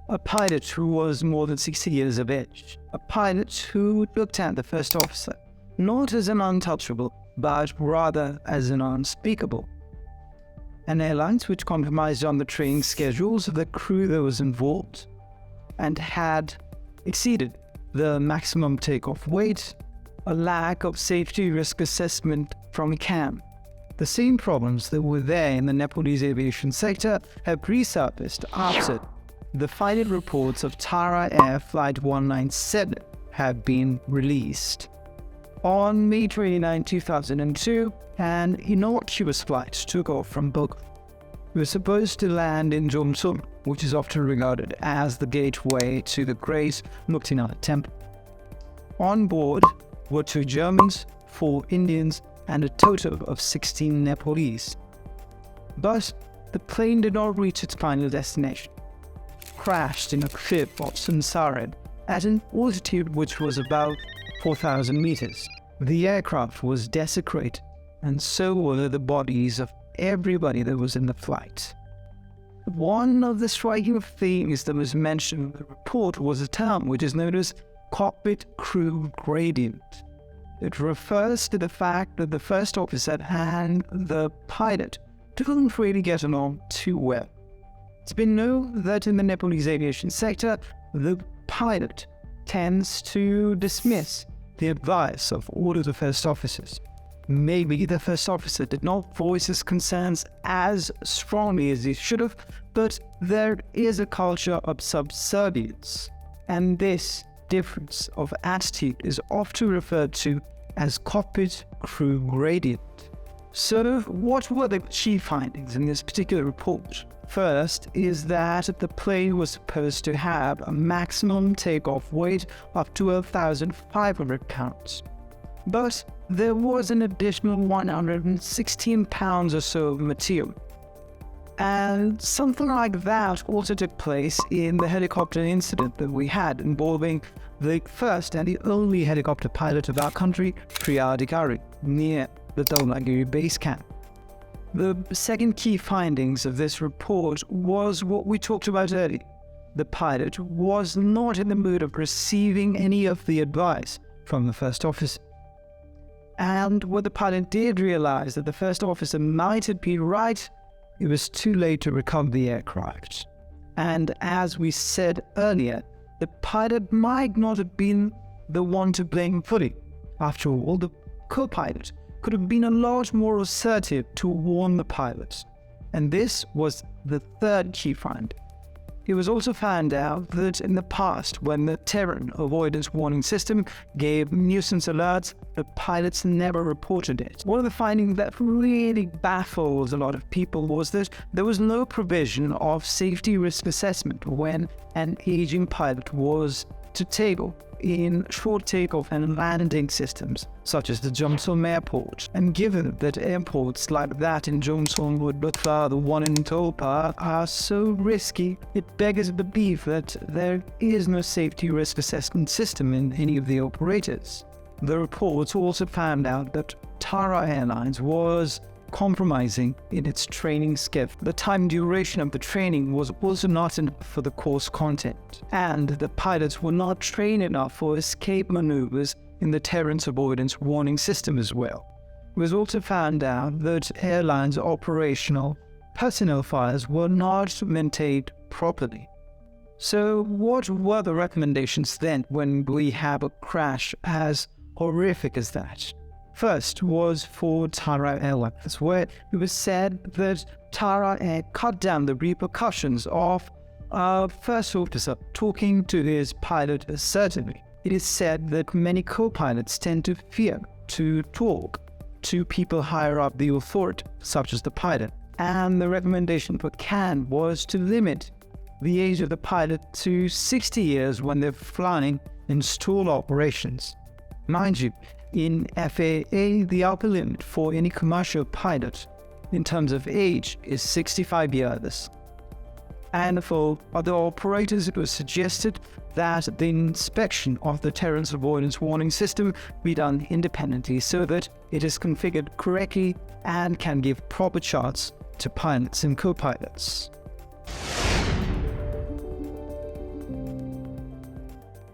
a pilot who was more than 60 years of age, a pilot who looked at the first officer not as an untouchable, but rather as an unspeakable. An airline which compromised on the training schedules of the crew that was involved and had exceeded the maximum takeoff weight, a lack of safety risk assessment from CAM. The same problems that were there in the Nepalese aviation sector have resurfaced after the final reports of Tara Air Flight 197 have been released. On May 29, 2002, an innocuous flight took off from Bogor. It was supposed to land in Jomsom, which is often regarded as the gateway to the Great Muktinath Temple. On board were 2 Germans, 4 Indians, and a total of 16 Nepalese. But the plane did not reach its final destination. Crashed in a cliff of Sunsared at an altitude which was about 4,000 meters. The aircraft was desecrated, and so were the bodies of everybody that was in the flight. One of the striking things that was mentioned in the report was a term which is known as cockpit crew gradient. It refers to the fact that the first officer and the pilot didn't really get along too well. It's been known that in the Nepalese aviation sector, the pilot tends to dismiss the advice of all of the first officers. Maybe the first officer did not voice his concerns as strongly as he should have, but there is a culture of subservience, and this difference of attitude is often referred to as cockpit crew gradient. So what were the chief findings in this particular report? First is that the plane was supposed to have a maximum takeoff weight of 12,500 pounds. But there was an additional 116 pounds or so of material. And something like that also took place in the helicopter incident that we had involving the first and the only helicopter pilot of our country, Priya Adhikari, near the Dhaulagiri base camp. The second key findings of this report was what we talked about earlier. The pilot was not in the mood of receiving any of the advice from the first officer. And when the pilot did realize that the first officer might have been right, it was too late to recover the aircraft. And as we said earlier, the pilot might not have been the one to blame fully. After all, the co-pilot could have been a lot more assertive to warn the pilots. And this was the third key finding. It was also found out that in the past, when the terrain avoidance warning system gave nuisance alerts, the pilots never reported it. One of the findings that really baffles a lot of people was that there was no provision of safety risk assessment when an aging pilot was to table in short takeoff and landing systems, such as the Jomsom airport. And given that airports like that in Jomsom or Butla, the one in Tolpa, are so risky, it beggars belief that there is no safety risk assessment system in any of the operators. The reports also found out that Tara Airlines was compromising in its training schedule. The time duration of the training was also not enough for the course content, and the pilots were not trained enough for escape maneuvers in the terrain avoidance warning system as well. It was also found out that airlines' operational personnel files were not maintained properly. So what were the recommendations then when we have a crash as horrific as that? First was for Tara Airlines, where it was said that Tara Air cut down the repercussions of a first officer talking to his pilot assertively. It is said that many co-pilots tend to fear to talk to people higher up the authority, such as the pilot. And the recommendation for CAN was to limit the age of the pilot to 60 years when they're flying in stall operations. Mind you, in FAA, the upper limit for any commercial pilot in terms of age is 65 years. And for other operators, it was suggested that the inspection of the terrain avoidance warning system be done independently so that it is configured correctly and can give proper charts to pilots and co-pilots.